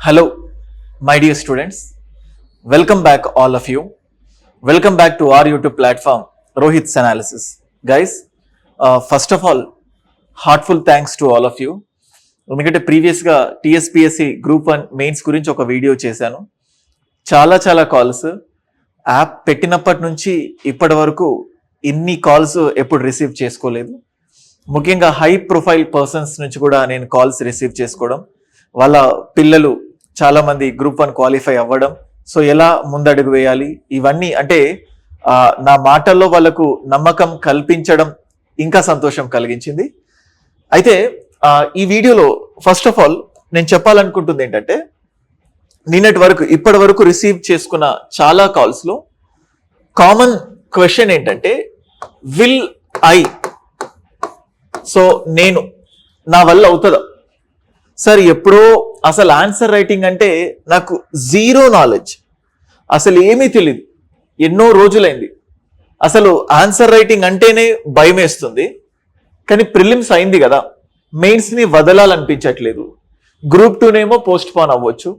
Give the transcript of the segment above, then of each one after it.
Hello, my dear students. Welcome back, all of you. Welcome back to our YouTube platform, Rohit's Analysis. Guys, first of all, heartful thanks to all of you. ఎందుకంటే ప్రీవియస్గా TSPSC group 1 mains గురించి ఒక video చేశాను. చాలా calls app పెట్టినప్పటి నుంచి ఇప్పటి వరకు ఇన్ని కాల్స్ ఎప్పుడు రిసీవ్ చేసుకోలేదు. ముఖ్యంగా హై ప్రొఫైల్ పర్సన్స్ నుంచి కూడా నేను కాల్స్ రిసీవ్ చేసుకోవడం, వాళ్ళ పిల్లలు చాలా మంది గ్రూప్ 1 క్వాలిఫై అవ్వడం, సో ఎలా ముందడుగు వేయాలి, ఇవన్నీ అంటే నా మాటల్లో వాళ్ళకు నమ్మకం కల్పించడం ఇంకా సంతోషం కలిగించింది. అయితే ఈ వీడియోలో ఫస్ట్ ఆఫ్ ఆల్ నేను చెప్పాలనుకుంటుంది ఏంటంటే, ఇప్పటి వరకు రిసీవ్ చేసుకున్న చాలా కాల్స్లో కామన్ క్వశ్చన్ ఏంటంటే, విల్ ఐ, సో నేను, నా వల్ల అవుతుందా సార్? ఎప్పుడో అసలు ఆన్సర్ రైటింగ్ అంటే నాకు జీరో నాలెడ్జ్, అసలు ఏమీ తెలియదు, ఎన్నో రోజులైంది, అసలు ఆన్సర్ రైటింగ్ అంటేనే భయం వేస్తుంది. కానీ ప్రిలిమ్స్ అయింది కదా, మెయిన్స్ని వదలాలనిపించట్లేదు. గ్రూప్ 2నేమో పోస్ట్ పోన్ అవ్వచ్చు,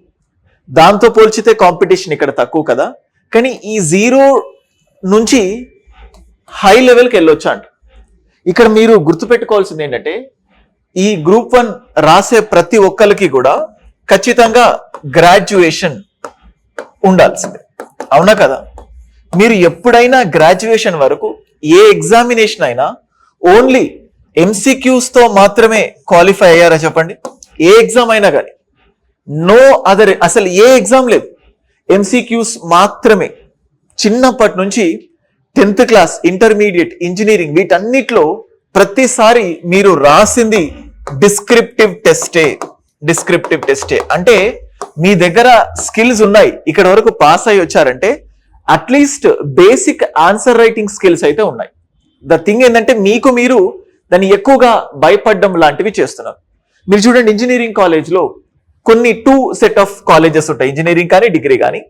దాంతో పోల్చితే కాంపిటీషన్ ఇక్కడ తక్కువ కదా. కానీ ఈ జీరో నుంచి హై లెవెల్కి వెళ్ళొచ్చా అంట. ఇక్కడ మీరు గుర్తుపెట్టుకోవాల్సింది ఏంటంటే, ఈ గ్రూప్ 1 రాసే ప్రతి ఒక్కరికి కూడా ఖచ్చితంగా గ్రాడ్యుయేషన్ ఉండాల్సిందే, అవునా కదా? మీరు ఎప్పుడైనా గ్రాడ్యుయేషన్ వరకు ఏ ఎగ్జామినేషన్ అయినా ఓన్లీ ఎంసీక్యూస్తో మాత్రమే క్వాలిఫై అయ్యారా చెప్పండి? ఏ ఎగ్జామ్ అయినా కానీ, నో అదర్, అసలు ఏ ఎగ్జామ్ లేదు, ఎంసీక్యూస్ మాత్రమే. చిన్నప్పటి నుంచి 10th క్లాస్, ఇంటర్మీడియట్, ఇంజనీరింగ్, వీటన్నిటిలో ప్రతిసారి మీరు రాసింది డిస్క్రిప్టివ్ టెస్టే. అంటే మీ దగ్గర స్కిల్స్ ఉన్నాయి, ఇక్కడ వరకు పాస్ అయ్యి వచ్చారంటే at least basic answer writing skills అయితే ఉన్నాయి. ద థింగ్ ఏంటంటే, మీరు దాన్ని ఎక్కువగా భయపడడం లాంటివి చేస్తున్నారు. మీరు చూడండి, ఇంజనీరింగ్ కాలేజ్లో కొన్ని 2 సెట్ ఆఫ్ కాలేజెస్ ఉంటాయి, ఇంజనీరింగ్ కానీ డిగ్రీ కానీ.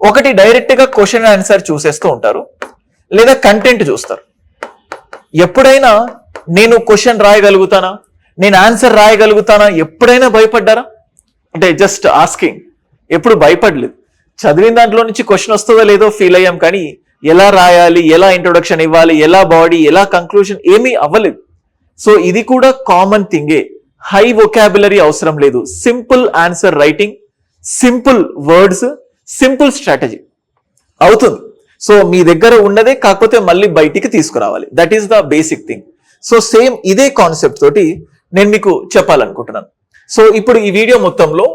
ఒకటి డైరెక్ట్గా క్వశ్చన్ ఆన్సర్ చూసేస్తూ ఉంటారు, లేదా కంటెంట్ చూస్తారు. ఎప్పుడైనా నేను క్వశ్చన్ రాయగలుగుతానా, నేను ఆన్సర్ రాయగలుగుతానా, ఎప్పుడైనా భయపడ్డారా? అంటే జస్ట్ ఆస్కింగ్, ఎప్పుడు భయపడలేదు. చదివిన దాంట్లో నుంచి క్వశ్చన్ వస్తుందో లేదో ఫీల్ అయ్యాం, కానీ ఎలా రాయాలి, ఎలా ఇంట్రొడక్షన్ ఇవ్వాలి, ఎలా బాడీ, ఎలా కంక్లూజన్, ఏమీ అవ్వలేదు. సో ఇది కూడా కామన్ థింగే. హై వొకాబులరీ అవసరం లేదు, simple answer writing, simple words, simple strategy అవుతుంది. సో మీ దగ్గర ఉన్నదే, కాకపోతే మళ్ళీ బయటికి తీసుకురావాలి. That is the basic thing. So same ఇదే కాన్సెప్ట్ తోటి నేను మీకు చెప్పాలనుకుంటున్నాను. సో ఇప్పుడు ఈ వీడియో మొత్తంలో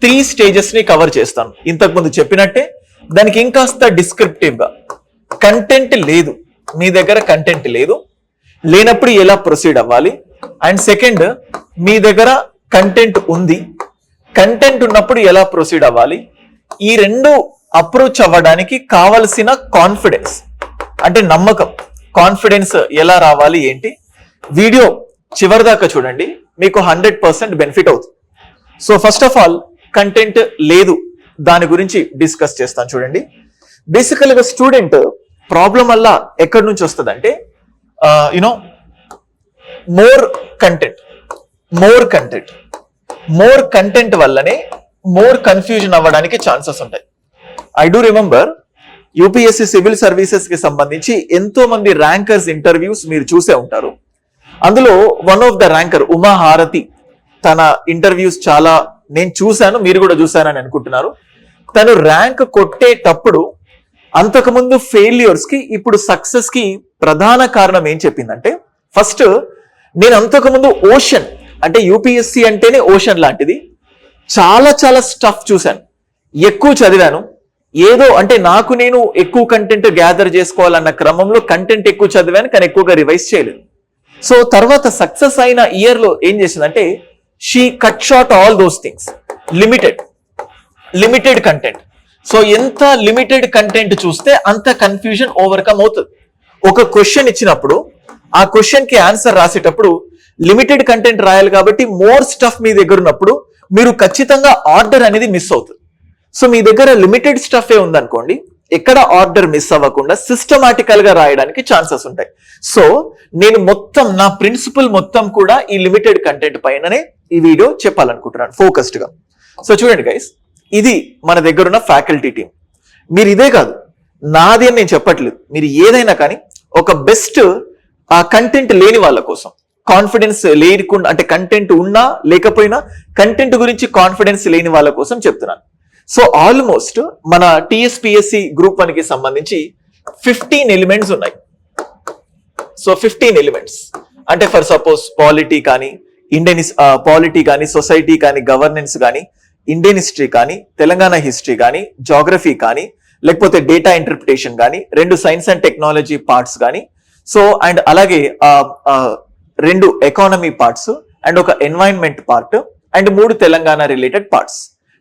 3 స్టేజెస్ ని కవర్ చేస్తాను. ఇంతకుముందు చెప్పినట్టే దానికి ఇంకాస్త డిస్క్రిప్టివ్ గా, కంటెంట్ లేదు, మీ దగ్గర కంటెంట్ లేనప్పుడు ఎలా ప్రొసీడ్ అవ్వాలి, అండ్ సెకండ్, మీ దగ్గర కంటెంట్ ఉంది, కంటెంట్ ఉన్నప్పుడు ఎలా ప్రొసీడ్ అవ్వాలి. ఈ 2 అప్రోచ్ అవ్వడానికి కావలసిన కాన్ఫిడెన్స్, అంటే నమ్మకం, కాన్ఫిడెన్స్ ఎలా రావాలి ఏంటి, వీడియో చివరిదాకా చూడండి, మీకు 100% బెనిఫిట్ అవుతుంది. So first of all, content లేదు, దాని గురించి డిస్కస్ చేస్తాను. చూడండి, బేసికల్గా స్టూడెంట్ ప్రాబ్లం వల్ల ఎక్కడి నుంచి వస్తుందంటే, మోర్ కంటెంట్ వల్లనే మోర్ కన్ఫ్యూజన్ అవ్వడానికి ఛాన్సెస్ ఉంటాయి. I do remember UPSC civil services కి సంబంధించి ఎంతో మంది ర్యాంకర్స్ ఇంటర్వ్యూస్ మీరు చూసే ఉంటారు. అందులో one of the ranker Uma హారతి, తన ఇంటర్వ్యూస్ చాలా నేను చూశాను, మీరు కూడా చూశారని అనుకుంటున్నారు. తను ర్యాంక్ కొట్టేటప్పుడు అంతకుముందు ఫెయిల్యూర్స్ కి, ఇప్పుడు సక్సెస్ కి ప్రధాన కారణం ఏం చెప్పిందంటే, ఫస్ట్, నేను అంతకుముందు ఓషన్, అంటే యూపీఎస్సీ అంటేనే ఓషన్ లాంటిది, చాలా స్టఫ్ చూశాను, ఎక్కువ చదివాను, ఏదో అంటే నాకు నేను ఎక్కువ కంటెంట్ గ్యాదర్ చేసుకోవాలన్న క్రమంలో కంటెంట్ ఎక్కువ చదివాను, కానీ ఎక్కువగా రివైజ్ చేయలేదు. సో తర్వాత సక్సెస్ అయిన ఇయర్ లో ఏం చేసిందంటే, she cut short all those things, limited content. So ఎంత లిమిటెడ్ కంటెంట్ చూస్తే అంత కన్ఫ్యూజన్ ఓవర్కమ్ అవుతుంది. ఒక క్వశ్చన్ ఇచ్చినప్పుడు ఆ క్వశ్చన్ కి ఆన్సర్ రాసేటప్పుడు లిమిటెడ్ కంటెంట్ రాయాలి, కాబట్టి మోర్ స్టఫ్ మీ దగ్గర ఉన్నప్పుడు మీరు ఖచ్చితంగా ఆర్డర్ అనేది మిస్ అవుతుంది. సో మీ దగ్గర లిమిటెడ్ స్టఫ్ ఉందనుకోండి, ఎక్కడ ఆర్డర్ మిస్ అవ్వకుండా సిస్టమాటికల్ గా రాయడానికి ఛాన్సెస్ ఉంటాయి. సో నేను నా ప్రిన్సిపల్ మొత్తం కూడా ఈ లిమిటెడ్ కంటెంట్ పైననే ఈ వీడియో చెప్పాలనుకుంటున్నాను ఫోకస్డ్ గా. సో చూడండి గైస్, ఇది మన దగ్గర ఉన్న ఫ్యాకల్టీ టీం. మీరు ఇదే కాదు, నాది అని నేను చెప్పట్లేదు, మీరు ఏదైనా కానీ ఒక బెస్ట్ కంటెంట్ లేని వాళ్ళ కోసం, కాన్ఫిడెన్స్ లేకుండా, అంటే కంటెంట్ ఉన్నా లేకపోయినా కంటెంట్ గురించి కాన్ఫిడెన్స్ లేని వాళ్ళ కోసం చెప్తున్నాను. సో ఆల్మోస్ట్ మన టిఎస్పిఎస్సి గ్రూప్ 1 కి సంబంధించి 15 ఎలిమెంట్స్ ఉన్నాయి. సో 15 ఎలిమెంట్స్ అంటే ఫర్ సపోజ్ పాలిటీ కానీ, ఇండియన్ పాలిటీ కానీ, సొసైటీ కానీ, గవర్నెన్స్ కానీ, ఇండియన్ హిస్టరీ కానీ, తెలంగాణ హిస్టరీ కానీ, జాగ్రఫీ కానీ, లేకపోతే డేటా ఇంటర్ప్రిటేషన్ కానీ, 2 సైన్స్ అండ్ టెక్నాలజీ పార్ట్స్ కానీ, సో అండ్ అలాగే 2 ఎకానమీ పార్ట్స్ అండ్ ఒక environment part and 3 Telangana related parts.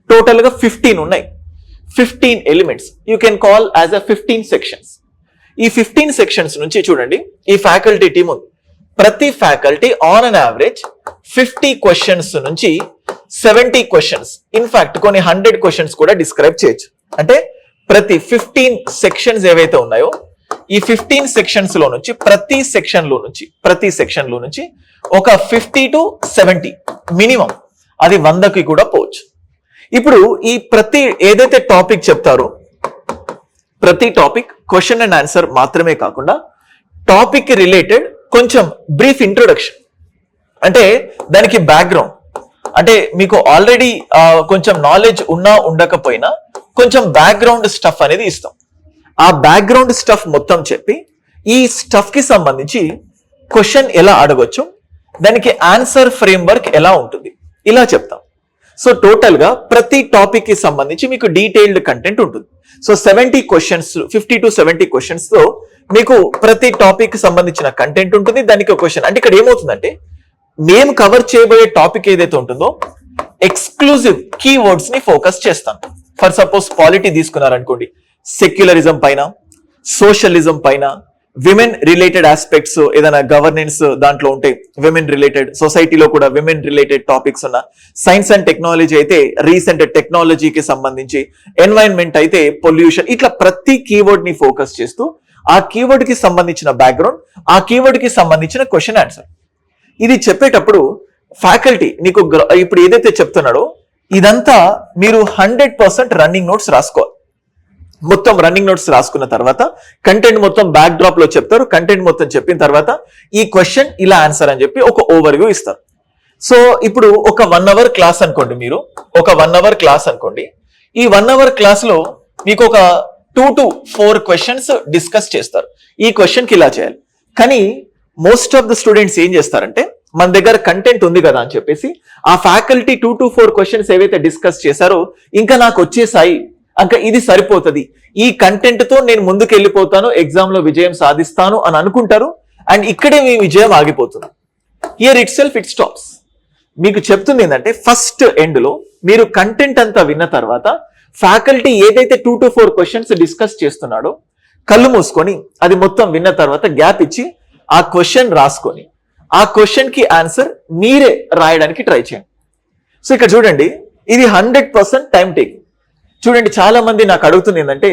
Total గా 15 ఉన్నాయి. 15 elements you can call as a 15 sections. ఈ 15 సెక్షన్స్ నుంచి చూడండి, ఈ ఫ్యాకల్టీ టీమ్ ఉంది. ప్రతి faculty on an average 50 questions నుంచి 70 క్వశ్చన్స్, ఇన్ఫాక్ట్ కొన్ని 100 క్వశ్చన్స్ కూడా డిస్క్రైబ్ చేయొచ్చు. అంటే ప్రతి 15 సెక్షన్స్ ఏవైతే ఉన్నాయో ఈ 15 సెక్షన్స్ లో నుంచి ప్రతి సెక్షన్ లో నుంచి ఒక 50 to 70 మినిమం, అది 100కి కూడా పోవచ్చు. ఇప్పుడు ఈ ప్రతి ఏదైతే టాపిక్ చెప్తారో ప్రతి టాపిక్ క్వశ్చన్ అండ్ ఆన్సర్ మాత్రమే కాకుండా టాపిక్ కి రిలేటెడ్ కొంచెం బ్రీఫ్ ఇంట్రొడక్షన్, అంటే దానికి బ్యాక్గ్రౌండ్, అంటే మీకు ఆల్రెడీ కొంచెం నాలెడ్జ్ ఉన్నా ఉండకపోయినా కొంచెం బ్యాక్గ్రౌండ్ స్టఫ్ అనేది ఇస్తాం. ఆ బ్యాక్గ్రౌండ్ స్టఫ్ మొత్తం చెప్పి ఈ స్టఫ్ కి సంబంధించి క్వశ్చన్ ఎలా అడగొచ్చు, దానికి ఆన్సర్ ఫ్రేమ్వర్క్ ఎలా ఉంటుంది, ఇలా చెప్తాం. సో టోటల్ గా ప్రతి టాపిక్ కి సంబంధించి మీకు డీటెయిల్డ్ కంటెంట్ ఉంటుంది. సో 70 క్వశ్చన్స్, 50 to 70 క్వశ్చన్స్ తో మీకు ప్రతి టాపిక్ కి సంబంధించిన కంటెంట్ ఉంటుంది. దానికి ఒక క్వశ్చన్, అంటే ఇక్కడ ఏమవుతుందంటే మేము కవర్ చేయబోయే టాపిక్ ఏదైతే ఉంటుందో ఎక్స్క్లూజివ్ కీవర్డ్స్ ని ఫోకస్ చేస్తాం. ఫర్ సపోజ్ పాలిటీ తీసుకున్నారనుకోండి, సెక్యులరిజం పైన, సోషలిజం పైన, విమెన్ రిలేటెడ్ ఆస్పెక్ట్స్ ఏదైనా గవర్నెన్స్ దాంట్లో ఉంటే విమెన్ రిలేటెడ్, సొసైటీలో కూడా విమెన్ రిలేటెడ్ టాపిక్స్ ఉన్న, సైన్స్ అండ్ టెక్నాలజీ అయితే రీసెంట్ టెక్నాలజీకి సంబంధించి, ఎన్వైరన్మెంట్ అయితే పొల్యూషన్, ఇట్లా ప్రతి కీవర్డ్ ని ఫోకస్ చేస్తూ ఆ కీవర్డ్ కి సంబంధించిన బ్యాక్గ్రౌండ్, ఆ కీవర్డ్ కి సంబంధించిన క్వశ్చన్ ఆన్సర్. ఇది చెప్పేటప్పుడు ఫ్యాకల్టీ నీకు ఇప్పుడు ఏదైతే చెప్తున్నాడో ఇదంతా మీరు 100% రన్నింగ్ నోట్స్ రాసుకోవాలి. మొత్తం రన్నింగ్ నోట్స్ రాసుకున్న తర్వాత కంటెంట్ మొత్తం బ్యాక్ డ్రాప్ లో చెప్తారు. కంటెంట్ మొత్తం చెప్పిన తర్వాత ఈ క్వశ్చన్ ఇలా ఆన్సర్ అని చెప్పి ఒక ఓవర్ వ్యూ ఇస్తారు. సో ఇప్పుడు ఒక 1 hour క్లాస్ అనుకోండి, మీరు ఒక 1 hour క్లాస్ అనుకోండి. ఈ 1 hour క్లాస్ లో మీకు ఒక 2 to 4 క్వశ్చన్స్ డిస్కస్ చేస్తారు. ఈ క్వశ్చన్ కి ఇలా చేయాలి. కానీ మోస్ట్ ఆఫ్ ద స్టూడెంట్స్ ఏం చేస్తారంటే మన దగ్గర కంటెంట్ ఉంది కదా అని చెప్పేసి ఆ ఫ్యాకల్టీ 2 to 4 క్వశ్చన్స్ ఏవైతే డిస్కస్ చేశారో ఇంకా నాకు వచ్చేసాయి, ఇంకా ఇది సరిపోతుంది, ఈ కంటెంట్ తో నేను ముందుకు వెళ్ళిపోతాను, ఎగ్జామ్ లో విజయం సాధిస్తాను అని అనుకుంటారు. అండ్ ఇక్కడే మీ విజయం ఆగిపోతుంది. Here it self it stops. మీకు చెప్తుంది ఏంటంటే ఫస్ట్ ఎండ్ లో మీరు కంటెంట్ అంతా విన్న తర్వాత ఫ్యాకల్టీ ఏదైతే 2 to 4 క్వశ్చన్స్ డిస్కస్ చేస్తున్నాడో కళ్ళు మూసుకొని అది మొత్తం విన్న తర్వాత గ్యాప్ ఇచ్చి ఆ క్వశ్చన్ రాసుకొని ఆ క్వశ్చన్ కి ఆన్సర్ మీరే రాయడానికి ట్రై చేయండి. సో ఇక్కడ చూడండి, ఇది 100% టైం టేకింగ్. చూడండి, చాలా మంది నాకు అడుగుతుంది ఏంటంటే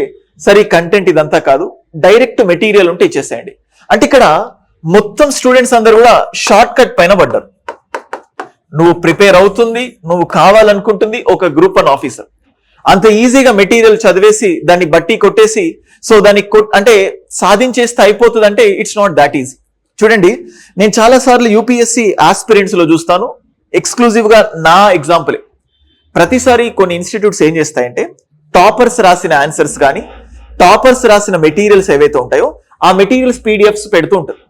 సరే కంటెంట్ ఇదంతా కాదు, డైరెక్ట్ మెటీరియల్ ఉంటే ఇచ్చేసేయండి అంటే. ఇక్కడ మొత్తం స్టూడెంట్స్ అందరూ కూడా షార్ట్ కట్ పైన పడ్డారు. నువ్వు ప్రిపేర్ అవుతుంది, నువ్వు కావాలనుకుంటుంది ఒక గ్రూప్ 1 ఆఫీసర్, అంత ఈజీగా మెటీరియల్ చదివేసి దాన్ని బట్టి కొట్టేసి సో దాన్ని అంటే సాధించేస్తే అయిపోతుంది అంటే ఇట్స్ నాట్ దాట్ ఈజీ. చూడండి, నేను చాలా సార్లు యూపీఎస్సీ ఆస్పిరెంట్స్ లో చూస్తాను, ఎక్స్క్లూజివ్ గా నా ఎగ్జాంపులే. ప్రతిసారి కొన్ని ఇన్స్టిట్యూట్స్ ఏం చేస్తాయంటే టాపర్స్ రాసిన ఆన్సర్స్ కానీ టాపర్స్ రాసిన మెటీరియల్స్ ఏవైతే ఉంటాయో ఆ మెటీరియల్స్ పీడిఎఫ్స్ పెడుతూ ఉంటారు.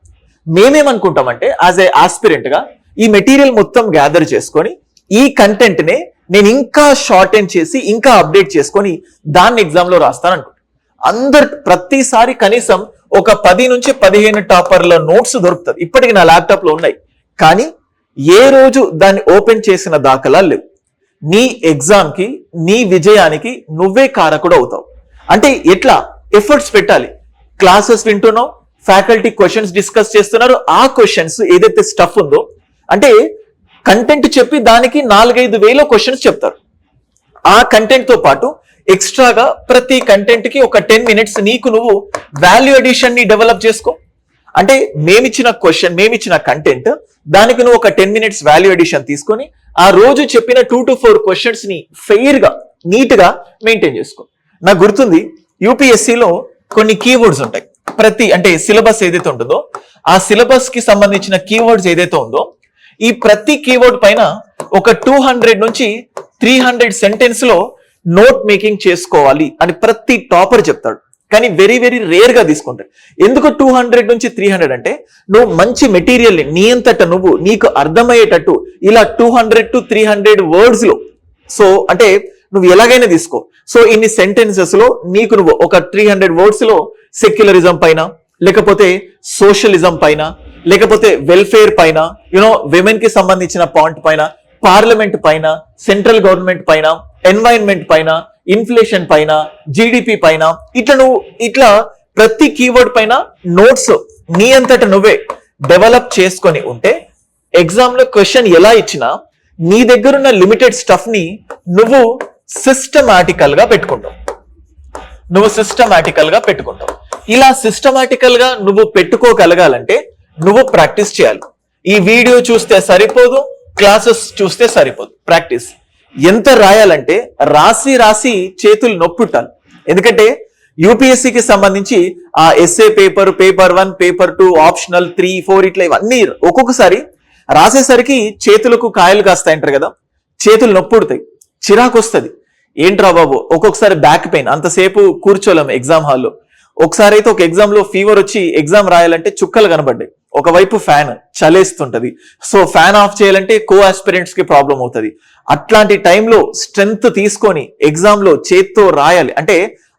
మేమేమనుకుంటామంటే యాజ్ ఏ ఆస్పిరెంట్ గా ఈ మెటీరియల్ మొత్తం గ్యాదర్ చేసుకొని ఈ కంటెంట్ నే నేను ఇంకా షార్టెన్ చేసి ఇంకా అప్డేట్ చేసుకొని దాన్ని ఎగ్జామ్ లో రాస్తాను అనుకుంటా. ప్రతిసారి కనీసం ఒక 10 నుంచి 15 టాపర్ల నోట్స్ దొరుకుతుంది. ఇప్పటికి నా ల్యాప్టాప్ లో ఉన్నాయి, కానీ ఏ రోజు దాన్ని ఓపెన్ చేసిన దాఖలా లేవు. నీ ఎగ్జామ్ కి, నీ విజయానికి నువ్వే కారకుడు అవుతావు. అంటే ఎట్లా ఎఫర్ట్స్ పెట్టాలి. క్లాసెస్ వింటున్నావు, ఫ్యాకల్టీ క్వశ్చన్స్ డిస్కస్ చేస్తున్నారు, ఆ క్వశ్చన్స్ ఏదైతే స్టఫ్ ఉందో అంటే కంటెంట్ చెప్పి దానికి 4-5 వేల క్వశ్చన్స్ చెప్తారు. ఆ కంటెంట్ తో పాటు ఎక్స్ట్రాగా ప్రతి కంటెంట్ కి ఒక 10 minutes నీకు నువ్వు వాల్యూ అడిషన్ ని డెవలప్ చేసుకో. అంటే మేమిచ్చిన కంటెంట్ దానికి నువ్వు ఒక 10 minutes వాల్యూ ఎడిషన్ తీసుకొని ఆ రోజు చెప్పిన 2 to 4 క్వశ్చన్స్ ని ఫెయిర్ గా నీట్ గా మెయింటైన్ చేసుకో. నాకు గుర్తుంది యూపీఎస్సీలో కొన్ని కీవర్డ్స్ ఉంటాయి. అంటే సిలబస్ ఏదైతే ఉంటుందో ఆ సిలబస్ కి సంబంధించిన కీవర్డ్స్ ఏదైతే ఉందో ఈ ప్రతి కీవర్డ్ పైన ఒక 200 నుంచి 300 సెంటెన్స్ లో నోట్ మేకింగ్ చేసుకోవాలి అని ప్రతి టాపర్ చెప్తాడు. కానీ వెరీ వెరీ రేర్ గా తీసుకుంటాడు. ఎందుకు 200 నుంచి 300 అంటే నువ్వు మంచి మెటీరియల్ ని అంతట నువ్వు నీకు అర్థమయ్యేటట్టు ఇలా 200 to 300 వర్డ్స్ లో, సో అంటే నువ్వు ఎలాగైనా తీసుకో. సో ఇన్ని సెంటెన్సెస్ లో నీకు నువ్వు ఒక 300 వర్డ్స్ లో సెక్యులరిజం పైన, లేకపోతే సోషలిజం పైన, లేకపోతే వెల్ఫేర్ పైన, విమెన్ కి సంబంధించిన పాయింట్ పైన, పార్లమెంట్ పైన, సెంట్రల్ గవర్నమెంట్ పైన, ఎన్వైరన్మెంట్ పైన, ఇన్ఫ్లేషన్ పైన, జీడిపి పైన, ఇట్లా ప్రతి కీవర్డ్ పైన నోట్స్ నీ అంతట నువ్వే డెవలప్ చేసుకొని ఉంటే ఎగ్జామ్ లో క్వశ్చన్ ఎలా ఇచ్చినా నీ దగ్గర ఉన్న లిమిటెడ్ స్టఫ్ ని నువ్వు సిస్టమాటికల్ గా పెట్టుకుంటావు. ఇలా సిస్టమాటికల్ గా నువ్వు పెట్టుకోగలగాలంటే నువ్వు ప్రాక్టీస్ చేయాలి. ఈ వీడియో చూస్తే సరిపోదు, క్లాసెస్ చూస్తే సరిపోదు. ప్రాక్టీస్ ఎంత రాయాలంటే రాసి చేతులు నొప్పుట్టాలి. ఎందుకంటే యూపీఎస్సీకి సంబంధించి ఆ ఎస్ఏ పేపర్ 1, పేపర్ 2, ఆప్షనల్ 3, 4 ఇట్లా ఇవన్నీ ఒక్కొక్కసారి రాసేసరికి చేతులకు కాయలు కాస్తాయంటారు కదా, చేతులు నొప్పుడుతాయి, చిరాకు వస్తుంది. ఏంట్రా బాబు, ఒక్కొక్కసారి బ్యాక్ పెయిన్, అంతసేపు కూర్చోలేం ఎగ్జామ్ హాల్లో. ఒకసారి అయితే ఒక ఎగ్జామ్ లో ఫీవర్ వచ్చి ఎగ్జామ్ రాయాలంటే చుక్కలు కనబడ్డాయి. ఒకవైపు ఫ్యాన్ చలేస్తుంటది, సో ఫ్యాన్ ఆఫ్ చేయాలంటే కో ఆస్పిరెంట్స్ కి ప్రాబ్లం అవుతుంది. అట్లాంటి టైంలో స్ట్రెంగ్త్ తీసుకొని ఎగ్జామ్ లో చేత్తో రాయాలి అంటే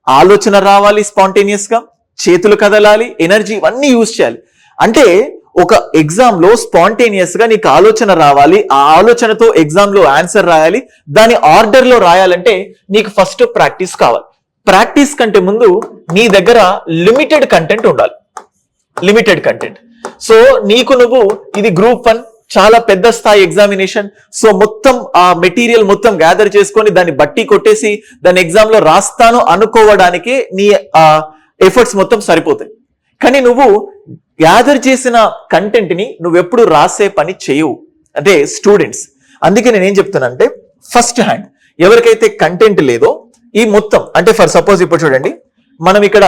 ఆలోచన రావాలి, స్పాంటేనియస్ గా చేతులు కదలాలి, ఎనర్జీ ఇవన్నీ యూజ్ చేయాలి. అంటే ఒక ఎగ్జామ్ లో స్పాంటేనియస్ గా నీకు ఆలోచన రావాలి, ఆ ఆలోచనతో ఎగ్జామ్ లో ఆన్సర్ రాయాలి, దాని ఆర్డర్ లో రాయాలంటే నీకు ఫస్ట్ ప్రాక్టీస్ కావాలి. ప్రాక్టీస్ కంటే ముందు నీ దగ్గర లిమిటెడ్ కంటెంట్ ఉండాలి. సో నీకు నువ్వు ఇది గ్రూప్ 1 చాలా పెద్ద స్థాయి ఎగ్జామినేషన్, సో మొత్తం ఆ మెటీరియల్ మొత్తం గ్యాదర్ చేసుకొని దాన్ని బట్టి కొట్టేసి దాని ఎగ్జామ్ లో రాస్తాను అనుకోవడానికి నీ ఎఫర్ట్స్ మొత్తం సరిపోతాయి. కానీ నువ్వు గ్యాదర్ చేసిన కంటెంట్ ని నువ్వెప్పుడు రాసే పని చేయవు అంటే స్టూడెంట్స్. అందుకే నేనేం చెప్తున్నా అంటే ఫస్ట్ హ్యాండ్ ఎవరికైతే కంటెంట్ లేదో ఈ మొత్తం అంటే ఫర్ సపోజ్ ఇప్పుడు చూడండి, మనం ఇక్కడ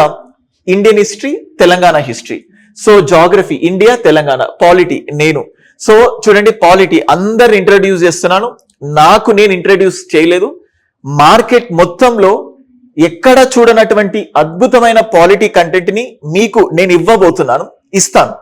Indian history, Telangana history, so geography India, Telangana, polity నేను. సో చూడండి పాలిటీ అందరు ఇంట్రడ్యూస్ చేస్తున్నాను, నాకు నేను ఇంట్రడ్యూస్ చేయలేదు. మార్కెట్ మొత్తంలో ఎక్కడ చూడనటువంటి అద్భుతమైన పాలిటీ కంటెంట్ ని మీకు నేను ఇస్తాను.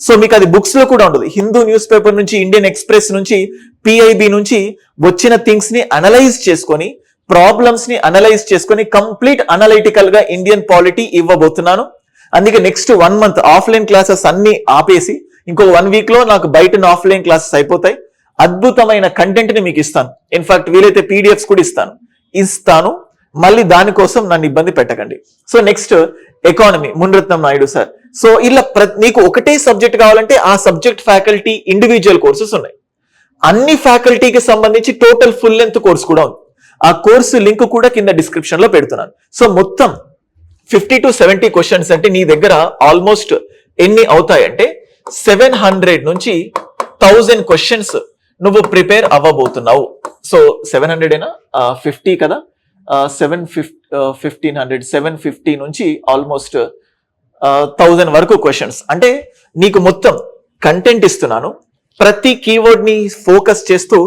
సో మీకు అది బుక్స్ లో కూడా ఉండదు. హిందూ న్యూస్ పేపర్ నుంచి, ఇండియన్ ఎక్స్ప్రెస్ నుంచి, పిఐబి నుంచి వచ్చిన థింగ్స్ ని అనలైజ్ చేసుకొని, ప్రాబ్లమ్స్ ని అనలైజ్ చేసుకొని కంప్లీట్ అనలైటికల్ గా ఇండియన్ పాలిటీ ఇవ్వబోతున్నాను. అందుకే నెక్స్ట్ 1 month ఆఫ్లైన్ క్లాసెస్ అన్ని ఆపేసి ఇంకో 1 week లో నాకు బయట ఆఫ్లైన్ క్లాసెస్ అయిపోతాయి. అద్భుతమైన కంటెంట్ ని మీకు ఇస్తాను. ఇన్ఫాక్ట్ వీలైతే పీడిఎఫ్స్ కూడా ఇస్తాను. మళ్ళీ దానికోసం నన్ను ఇబ్బంది పెట్టకండి. So next economy, Munratnam Naidu sir. So ఇలా నీకు ఒకటే సబ్జెక్ట్ కావాలంటే ఆ సబ్జెక్ట్ ఫ్యాకల్టీ ఇండివిజువల్ కోర్సెస్ ఉన్నాయి. అన్ని ఫ్యాకల్టీకి సంబంధించి టోటల్ ఫుల్ లెంత్ కోర్స్ కూడా ఉంది. ఆ కోర్సు లింక్ కూడా కింద డిస్క్రిప్షన్ లో పెడుతున్నాను. సో మొత్తం 50 to 70 క్వశ్చన్స్ అంటే నీ దగ్గర ఆల్మోస్ట్ ఎన్ని అవుతాయంటే 700 నుంచి 1000 క్వశ్చన్స్ నువ్వు ప్రిపేర్ అవ్వబోతున్నావు. సో 700 ఏనా 50 కదా, 750 నుంచి ఆల్మోస్ట్ 1000 వరకు క్వశ్చన్స్. అంటే నీకు మొత్తం కంటెంట్ ఇస్తున్నాను, ప్రతి కీవర్డ్ ని ఫోకస్ చేస్తూ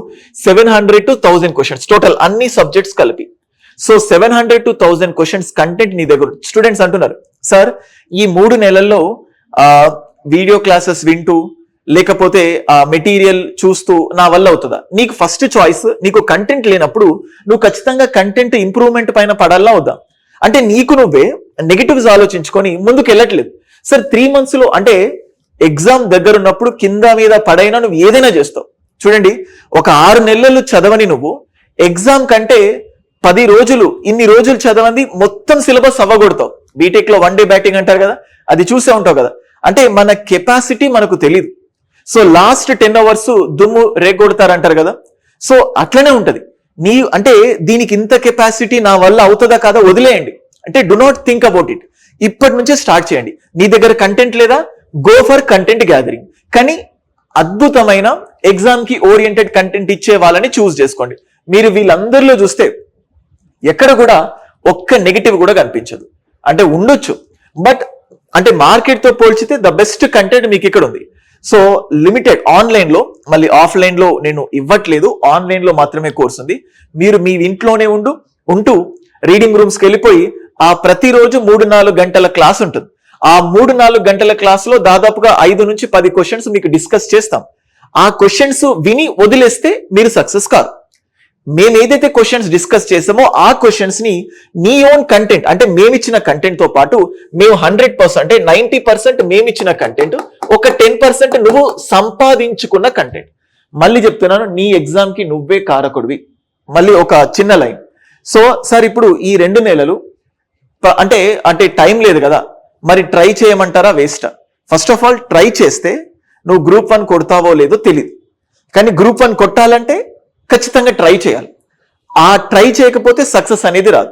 700 to 1000 క్వశ్చన్స్ టోటల్ అన్ని సబ్జెక్ట్స్ కలిపి. సో 700 to 1000 క్వశ్చన్స్ కంటెంట్ నీ దగ్గర. స్టూడెంట్స్ అంటున్నారు సార్ ఈ 3 నెలల్లో వీడియో క్లాసెస్ వింటూ లేకపోతే మెటీరియల్ చూస్తూ నా వల్ల అవుతుందా? నీకు ఫస్ట్ చాయిస్, నీకు కంటెంట్ లేనప్పుడు నువ్వు ఖచ్చితంగా కంటెంట్ ఇంప్రూవ్మెంట్ పైన పడాలా వద్దా? అంటే నీకు నువ్వే నెగిటివ్స్ ఆలోచించుకొని ముందుకు వెళ్ళట్లేదు. సార్ 3 months లో అంటే ఎగ్జామ్ దగ్గర ఉన్నప్పుడు కింద మీద పడైనా నువ్వు ఏదైనా చేస్తావు. చూడండి ఒక 6 నెలలు చదవని నువ్వు ఎగ్జామ్ కంటే 10 రోజులు ఇన్ని రోజులు చదవండి మొత్తం సిలబస్ అవ్వగొడతావు. బీటెక్ లో 1 day బ్యాటింగ్ అంటారు కదా, అది చూసే ఉంటావు కదా. అంటే మన కెపాసిటీ మనకు తెలియదు. సో లాస్ట్ 10 hours దుమ్ము రేగొడతారంటారు కదా. సో అట్లనే ఉంటది అంటే దీనికి ఇంత కెపాసిటీ నా వల్ల అవుతుందా కాదా వదిలేయండి. అంటే do not think about it. ఇప్పటి నుంచే స్టార్ట్ చేయండి. నీ దగ్గర కంటెంట్ లేదా గో ఫర్ కంటెంట్ గ్యాదరింగ్. కానీ అద్భుతమైన ఎగ్జామ్ కి ఓరియంటెడ్ కంటెంట్ ఇచ్చే వాళ్ళని చూస్ చేసుకోండి. మీరు వీళ్ళందరిలో చూస్తే ఎక్కడ కూడా ఒక్క నెగిటివ్ కూడా కనిపించదు. అంటే ఉండొచ్చు, బట్ అంటే మార్కెట్ తో పోల్చితే ద బెస్ట్ కంటెంట్ మీకు ఇక్కడ ఉంది. సో లిమిటెడ్ ఆన్లైన్ లో, మళ్ళీ ఆఫ్లైన్ లో నేను ఇవ్వట్లేదు, ఆన్లైన్ లో మాత్రమే కోర్స్ ఉంది. మీరు మీ ఇంట్లోనే ఉంటూ రీడింగ్ రూమ్స్ కి వెళ్ళిపోయి ఆ ప్రతిరోజు 3-4 గంటల క్లాస్ ఉంటుంది. ఆ 3-4 గంటల క్లాస్ లో దాదాపుగా 5 నుంచి 10 క్వశ్చన్స్ మీకు డిస్కస్ చేస్తాం. ఆ క్వశ్చన్స్ విని వదిలేస్తే మీరు సక్సెస్ కాదు. మేము ఏదైతే క్వశ్చన్స్ డిస్కస్ చేసామో ఆ క్వశ్చన్స్ ని నీ ఓన్ కంటెంట్, అంటే మేమిచ్చిన కంటెంట్ తో పాటు మేము 100% అంటే 90% మేమిచ్చిన కంటెంట్, ఒక 10% నువ్వు సంపాదించుకున్న కంటెంట్. మళ్ళీ చెప్తున్నాను, నీ ఎగ్జామ్ కి నువ్వే కారకుడివి. మళ్ళీ ఒక చిన్న లైన్. సో సార్ ఇప్పుడు ఈ 2 నెలలు అంటే టైం లేదు కదా, మరి ట్రై చేయమంటారా వేస్టా? ఫస్ట్ ఆఫ్ ఆల్ ట్రై చేస్తే నువ్వు గ్రూప్ 1 కొడతావో లేదో తెలియదు, కానీ గ్రూప్ 1 కొట్టాలంటే ఖచ్చితంగా ట్రై చేయాలి. ఆ ట్రై చేయకపోతే సక్సెస్ అనేది రాదు.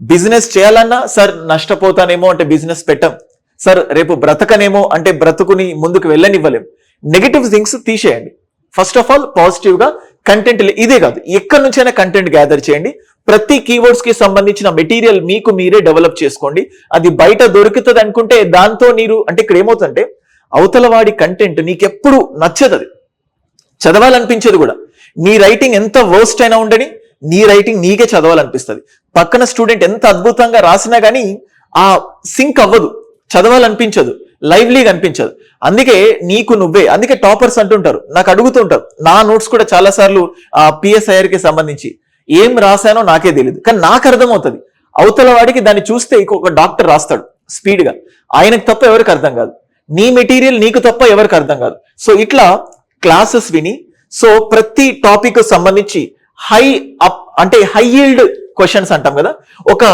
బిజినెస్ చేయాలన్నా సార్ నష్టపోతానేమో అంటే బిజినెస్ పెట్టం, సార్ రేపు బ్రతకనేమో అంటే బ్రతుకుని ముందుకు వెళ్ళనివ్వలేం. నెగిటివ్ థింగ్స్ తీసేయండి. ఫస్ట్ ఆఫ్ ఆల్ పాజిటివ్ గా కంటెంట్, ఇదే కాదు ఎక్కడి నుంచైనా కంటెంట్ గ్యాదర్ చేయండి. ప్రతి కీవర్డ్స్ కి సంబంధించిన మెటీరియల్ మీకు మీరే డెవలప్ చేసుకోండి. అది బయట దొరుకుతుంది అనుకుంటే దాంతో మీరు అంటే ఇక్కడ ఏమవుతుందంటే అవతల వాడి కంటెంట్ నీకెప్పుడు నచ్చదు, అది చదవాలనిపించదు కూడా. నీ రైటింగ్ ఎంత వర్స్ట్ అయినా ఉండని నీ రైటింగ్ నీకే చదవాలనిపిస్తుంది. పక్కన స్టూడెంట్ ఎంత అద్భుతంగా రాసినా కానీ ఆ సింక్ అవ్వదు, చదవాలనిపించదు, లైవ్లీగా అనిపించదు. అందుకే నీకు నువ్వే, అందుకే టాపర్స్ అంటుంటారు, నాకు అడుగుతుంటారు. నా నోట్స్ కూడా చాలా సార్లు PSIR కి సంబంధించి ఏం రాశానో నాకే తెలియదు, కానీ నాకు అర్థమవుతుంది. అవతల వాడికి దాన్ని చూస్తే ఇంకొక డాక్టర్ రాస్తాడు స్పీడ్ గా, ఆయనకు తప్ప ఎవరికి అర్థం కాదు. నీ మెటీరియల్ నీకు తప్ప ఎవరికి అర్థం కాదు. సో ఇట్లా క్లాసెస్ విని, సో ప్రతి టాపిక్ సంబంధించి హై ఈల్డ్ క్వశ్చన్స్ అంటాం కదా, ఒక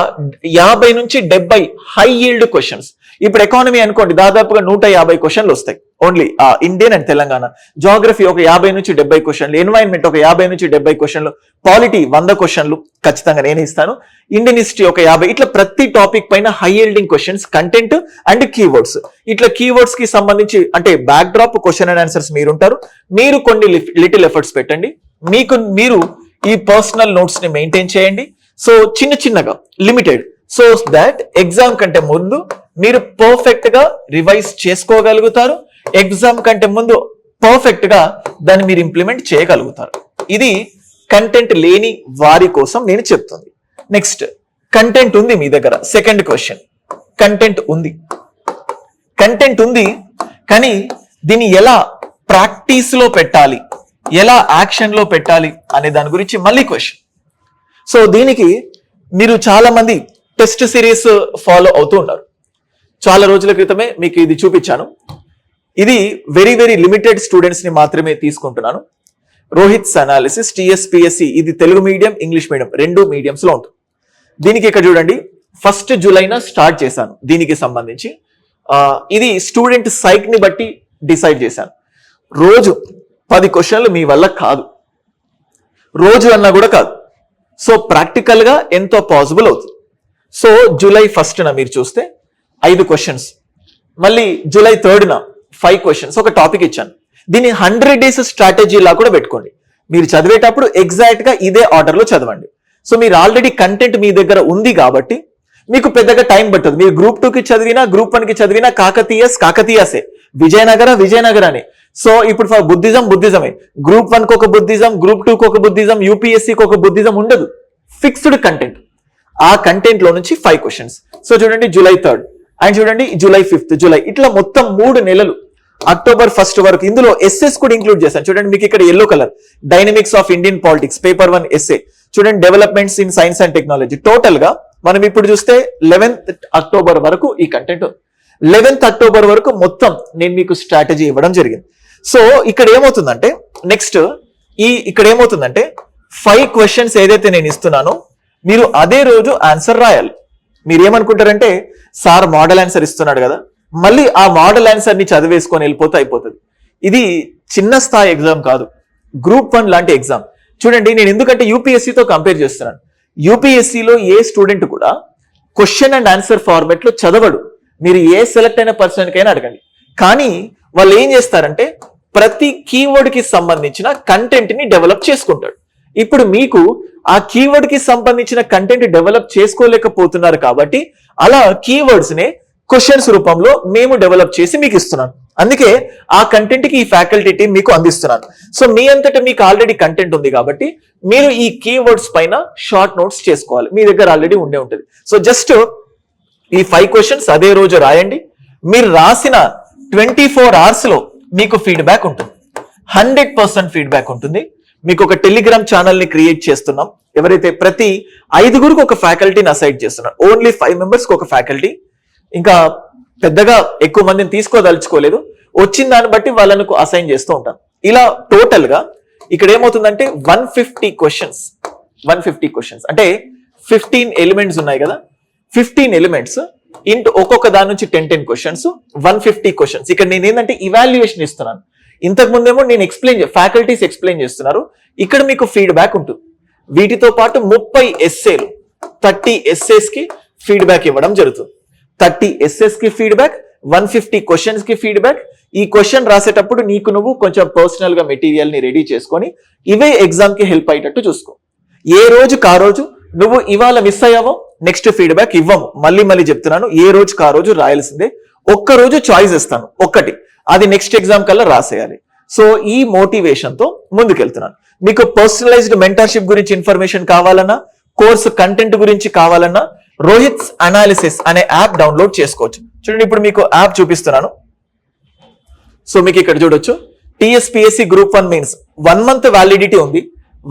50 నుంచి 70 హై ఈల్డ్ క్వశ్చన్స్. ఇప్పుడు ఎకానమీ అనుకోండి, దాదాపుగా 150 క్వశ్చన్లు వస్తాయి only Indian and Telangana. Geography ఒక 50 నుంచి 70 క్వశ్చన్లు, ఎన్వైరన్మెంట్ ఒక 50 నుంచి 70 క్వశ్చన్లు, పాలిటీ 100 క్వశ్చన్లు ఖచ్చితంగా నేనే ఇస్తాను, ఇండియన్ హిస్టరీ ఒక 50. ఇట్లా ప్రతి టాపిక్ పైన high yielding questions, content and keywords. ఇట్లా కీవర్డ్స్ కి సంబంధించి అంటే back drop question and answers మీరు ఉంటారు. మీరు కొన్ని లిటిల్ ఎఫర్ట్స్ పెట్టండి, మీరు ఈ పర్సనల్ నోట్స్ ని మెయింటైన్ చేయండి. సో చిన్నగా లిమిటెడ్, సో దాట్ ఎగ్జామ్ కంటే ముందు మీరు పర్ఫెక్ట్ గా రివైజ్ చేసుకోగలుగుతారు. ఎగ్జామ్ కంటే ముందు పర్ఫెక్ట్ గా దాన్ని మీరు ఇంప్లిమెంట్ చేయగలుగుతారు. ఇది కంటెంట్ లేని వారి కోసం నేను చెప్తుంది. నెక్స్ట్, కంటెంట్ ఉంది మీ దగ్గర. సెకండ్ క్వశ్చన్, కంటెంట్ ఉంది కానీ దీన్ని ఎలా ప్రాక్టీస్ లో పెట్టాలి, ఎలా యాక్షన్ లో పెట్టాలి అనే దాని గురించి మళ్ళీ క్వశ్చన్. సో దీనికి మీరు చాలా మంది టెస్ట్ సిరీస్ ఫాలో అవుతూ ఉన్నారు. చాలా రోజుల క్రితమే మీకు ఇది చూపించాను. ఇది వెరీ లిమిటెడ్ స్టూడెంట్స్ ని మాత్రమే తీసుకుంటున్నాను. రోహిత్స్ అనాలిసిస్ TSPSC, ఇది Telugu medium, English medium 2 mediums లో ఉంటుంది. దీనికి ఇక్కడ చూడండి, 1 జూలైన స్టార్ట్ చేశాను. దీనికి సంబంధించి ఇది స్టూడెంట్ సైక్ ని బట్టి డిసైడ్ చేశాను. రోజు 10 క్వశ్చన్లు మీ వల్ల కాదు, రోజు అన్నా కూడా కాదు. సో ప్రాక్టికల్ గా ఎంతో పాసిబుల్ అవుతుంది. సో జూలై 1న మీరు చూస్తే 5 క్వశ్చన్స్, మళ్ళీ జూలై 3న 5 క్వశ్చన్స్, ఒక టాపిక్ ఇచ్చాను. దీన్ని 100 days స్ట్రాటజీ లా కూడా పెట్టుకోండి. మీరు చదివేటప్పుడు ఎగ్జాక్ట్ గా ఇదే ఆర్డర్ లో చదవండి. సో మీరు ఆల్రెడీ కంటెంట్ మీ దగ్గర ఉంది కాబట్టి మీకు పెద్దగా టైం పట్టదు. మీరు గ్రూప్ 2 కి చదివినా, గ్రూప్ 1 కి చదివినా కాకతీయసే, విజయనగరనే. సో ఇప్పుడు ఫర్ బుద్ధిజమే. గ్రూప్ 1 కి ఒక బుద్ధిజం, గ్రూప్ 2 కి ఒక బుద్ధిజం, UPSCకి ఒక బుద్ధిజం ఉండదు. Fixed content. ఆ కంటెంట్ లో నుంచి 5 క్వశ్చన్స్. సో చూడండి జూలై 3 అండ్ చూడండి జూలై 5th, ఇట్లా మొత్తం 3 నెలలు, అక్టోబర్ 1 వరకు. ఇందులో ఎస్ఎస్ కూడా ఇంక్లూడ్ చేశాను. చూడండి మీకు ఇక్కడ yellow colour, dynamics of Indian politics paper 1 SA. చూడండి developments in science and technology. Total గా మనం ఇప్పుడు చూస్తే 11th అక్టోబర్ వరకు ఈ కంటెంట్. 11th అక్టోబర్ వరకు మొత్తం నేను మీకు స్ట్రాటజీ ఇవ్వడం జరిగింది. సో ఇక్కడ ఏమవుతుందంటే ఇక్కడ ఏమవుతుందంటే 5 క్వశ్చన్స్ ఏదైతే నేను ఇస్తున్నానో మీరు అదే రోజు ఆన్సర్ రాయాలి. మీరు ఏమనుకుంటారంటే సార్ మోడల్ ఆన్సర్ ఇస్తున్నాడు కదా, మళ్ళీ ఆ మోడల్ ఆన్సర్ ని చదివేసుకొని వెళ్ళిపోతే అయిపోతుంది. ఇది చిన్న స్థాయి ఎగ్జామ్ కాదు, గ్రూప్ 1 లాంటి ఎగ్జామ్. చూడండి నేను ఎందుకంటే యూపీఎస్సీతో కంపేర్ చేస్తున్నాను. యూపీఎస్సీలో ఏ స్టూడెంట్ కూడా క్వశ్చన్ అండ్ ఆన్సర్ ఫార్మెట్ లో చదవడు. మీరు ఏ సెలెక్ట్ అయిన పర్సన్ కైనా అడగండి. కానీ వాళ్ళు ఏం చేస్తారంటే ప్రతి కీవర్డ్ కి సంబంధించిన కంటెంట్ ని డెవలప్ చేసుకుంటాడు. ఇప్పుడు మీకు ఆ కీవర్డ్ కి సంబంధించిన కంటెంట్ డెవలప్ చేసుకోలేకపోతున్నారు కాబట్టి అలా కీవర్డ్స్ నే క్వశ్చన్స్ రూపంలో మేము డెవలప్ చేసి మీకు ఇస్తున్నాను. అందుకే ఆ కంటెంట్ కి ఈ ఫ్యాకల్టీ టీం మీకు అందిస్తున్నాను. సో మీ అంతటా మీకు ఆల్రెడీ కంటెంట్ ఉంది కాబట్టి మీరు ఈ కీవర్డ్స్ పైన షార్ట్ నోట్స్ చేసుకోవాలి. మీ దగ్గర ఆల్రెడీ ఉండే ఉంటుంది. సో జస్ట్ ఈ 5 క్వశ్చన్స్ అదే రోజు రాయండి. మీరు రాసిన 24 hours లో మీకు ఫీడ్బ్యాక్ ఉంటుంది. 100% ఫీడ్బ్యాక్ ఉంటుంది. మీకు ఒక టెలిగ్రామ్ ఛానల్ ని క్రియేట్ చేస్తున్నాం. ఎవరైతే ప్రతి 5గురికి ఒక ఫ్యాకల్టీని అసైన్ చేస్తున్నారు. ఓన్లీ 5 members కి ఒక ఫ్యాకల్టీ. ఇంకా పెద్దగా ఎక్కువ మందిని తీసుకోదలుచుకోలేదు. వచ్చిన దాన్ని బట్టి వాళ్ళను అసైన్ చేస్తూ ఉంటాం. ఇలా టోటల్ గా ఇక్కడ ఏమవుతుందంటే 150 క్వశ్చన్స్ అంటే 15 ఎలిమెంట్స్ ఉన్నాయి కదా, 15 ఎలిమెంట్స్ ఇంటూ ఒక్కొక్క దాని నుంచి 10 క్వశ్చన్స్, 150 క్వశ్చన్స్. ఇక్కడ నేను ఏంటంటే ఇవాల్యుయేషన్ ఇస్తున్నాను. ఇంతకు ముందేమో నేను ఫ్యాకల్టీస్ ఎక్స్ప్లెయిన్ చేస్తున్నారు. ఇక్కడ మీకు ఫీడ్బ్యాక్ ఉంటుంది. వీటితో పాటు 30 ఎస్సేలు 30 essays కి ఫీడ్బ్యాక్ ఇవ్వడం జరుగుతుంది. 30 essays కి ఫీడ్బ్యాక్, 150 క్వశ్చన్స్ కి ఫీడ్బ్యాక్. ఈ క్వశ్చన్ రాసేటప్పుడు నీకు నువ్వు కొంచెం పర్సనల్ గా మెటీరియల్ ని రెడీ చేసుకొని ఇవే ఎగ్జామ్ కి హెల్ప్ అయ్యేటట్టు చూసుకో. ఏ రోజుకి ఆ రోజు నువ్వు ఇవాళ మిస్ అయ్యావో నెక్స్ట్ ఫీడ్బ్యాక్ ఇవ్వము. మళ్ళీ చెప్తున్నాను, ఏ రోజుకి ఆ రోజు రాయాల్సిందే. ఒక్క రోజు చాయిస్ ఇస్తాను, ఒక్కటి, అది నెక్స్ట్ ఎగ్జామ్ కల్లా రాసేయాలి. సో ఈ మోటివేషన్ తో ముందుకెళ్తున్నాను. మీకు పర్సనలైజ్డ్ మెంటర్షిప్ గురించి ఇన్ఫర్మేషన్ కావాలన్నా, కోర్సు కంటెంట్ గురించి కావాలన్నా రోహిత్స్ అనాలిసిస్ అనే యాప్ డౌన్లోడ్ చేసుకోవచ్చు. చూడండి, ఇప్పుడు మీకు యాప్ చూపిస్తున్నాను. సో మీకు ఇక్కడ చూడొచ్చు, TSPSC Group 1 means 1 month validity ఉంది.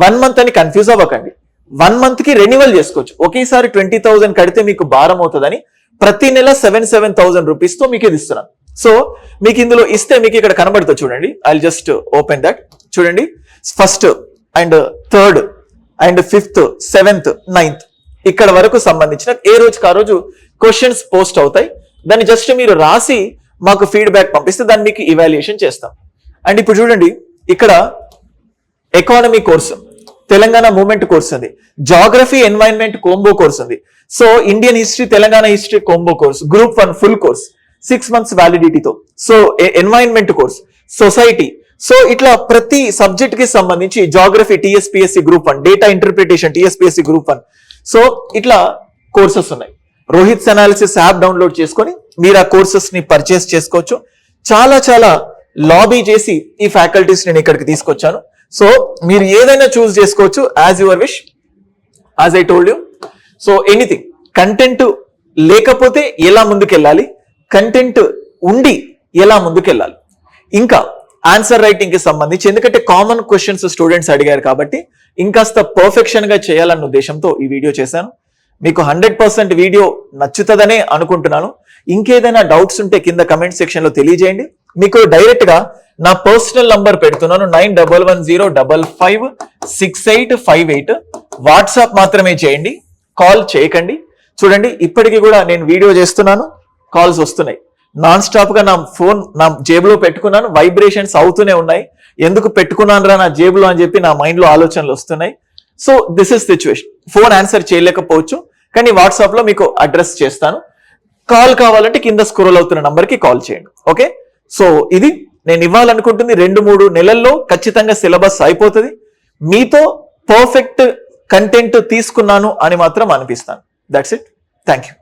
1 month అని కన్ఫ్యూజ్ అవ్వకండి. 1 month కి రెన్యువల్ చేసుకోవచ్చు. ఒకేసారి 20,000 కడితే మీకు భారం అవుతుందని ప్రతి నెల 7,000 రూపీస్ తో మీకు ఇది ఇస్తున్నాను. సో మీకు ఇందులో ఇస్తే మీకు ఇక్కడ కనబడుతుంది చూడండి. I just open that. చూడండి, 1st and 3rd and 5th 7th 9th ఇక్కడ వరకు సంబంధించిన ఏ రోజుకి ఆ రోజు క్వశ్చన్స్ పోస్ట్ అవుతాయి. దాన్ని జస్ట్ మీరు రాసి మాకు ఫీడ్బ్యాక్ పంపిస్తే దాన్ని మీకు ఇవాల్యుయేషన్ చేస్తాం. అండ్ ఇప్పుడు చూడండి, ఇక్కడ economy course, Telangana movement course ఉంది, జాగ్రఫీ ఎన్వైరన్మెంట్ కోంబో కోర్స్ ఉంది. So Indian history, Telangana history combo course, Group 1 full course 6 months వ్యాలిడిటీతో. So environment course, society. So ఇట్లా ప్రతి సబ్జెక్ట్ కి సంబంధించి geography TSPSC Group 1, data interpretation TSPSC Group 1. So ఇట్లా courses ఉన్నాయి. Rohit's analysis app download చేసుకొని మీరు ఆ కోర్సెస్ ని పర్చేస్ చేసుకోవచ్చు. చాలా లాబీ చేసి ఈ ఫ్యాకల్టీస్ నేను ఇక్కడికి తీసుకొచ్చాను. సో మీరు ఏదైనా చూస్ చేసుకోవచ్చు, as your wish, as I told you. So anything, content లేకపోతే ఎలా ముందుకెళ్ళాలి, కంటెంట్ ఉండి ఎలా ముందుకెళ్ళాలి, ఇంకా ఆన్సర్ రైటింగ్ కి సంబంధించి, ఎందుకంటే కామన్ క్వశ్చన్స్ స్టూడెంట్స్ అడిగారు కాబట్టి ఇంకాస్త పర్ఫెక్షన్ గా చేయాలన్న ఉద్దేశంతో ఈ వీడియో చేశాను. మీకు 100% వీడియో నచ్చుతుందనే అనుకుంటున్నాను. ఇంకేదైనా డౌట్స్ ఉంటే కింద కమెంట్ సెక్షన్ లో తెలియజేయండి. మీకు డైరెక్ట్ గా నా పర్సనల్ నంబర్ పెడుతున్నాను, 9110556858. వాట్సాప్ మాత్రమే చేయండి, కాల్ చేయకండి. చూడండి, ఇప్పటికీ కూడా నేను వీడియో చేస్తున్నాను, కాల్స్ వస్తున్నాయి. నాన్ స్టాప్ గా నా ఫోన్ నా జేబులో పెట్టుకున్నాను, వైబ్రేషన్స్ అవుతూనే ఉన్నాయి. ఎందుకు పెట్టుకున్నాను రా నా జేబులో అని చెప్పి నా మైండ్ లో ఆలోచనలు వస్తున్నాయి. So this is situation. Phone answer చేయలేకపోవచ్చు, కానీ వాట్సాప్ లో మీకు అడ్రస్ చేస్తాను. కాల్ కావాలంటే కింద స్క్రోల్ అవుతున్న నంబర్ కి కాల్ చేయండి. ఓకే, సో ఇది నేను ఇవ్వాలనుకుంటుంది. 2-3 నెలల్లో ఖచ్చితంగా సిలబస్ అయిపోతుంది. మీతో పర్ఫెక్ట్ కంటెంట్ తీసుకున్నాను అని మాత్రం అనిపిస్తాను. That's it. Thank you.